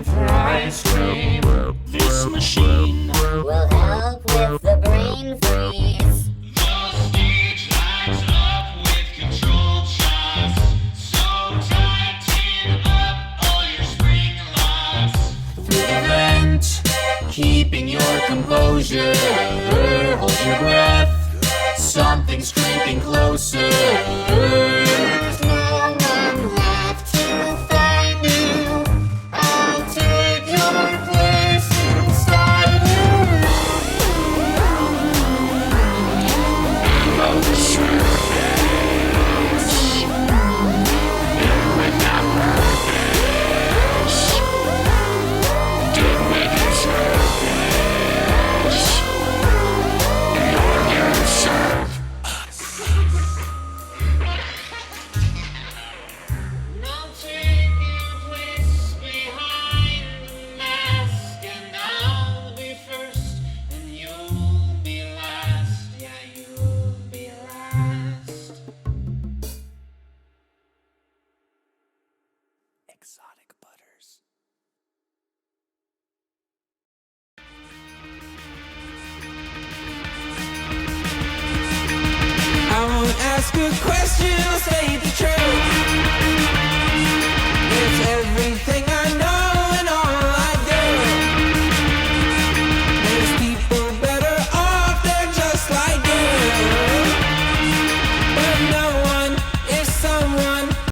for ice cream. This machine will help with the brain freeze. The stage lights up with controlled shots. So tighten up all your spring locks. Through the vent, keeping your composure. Hold your breath, something's creeping closer.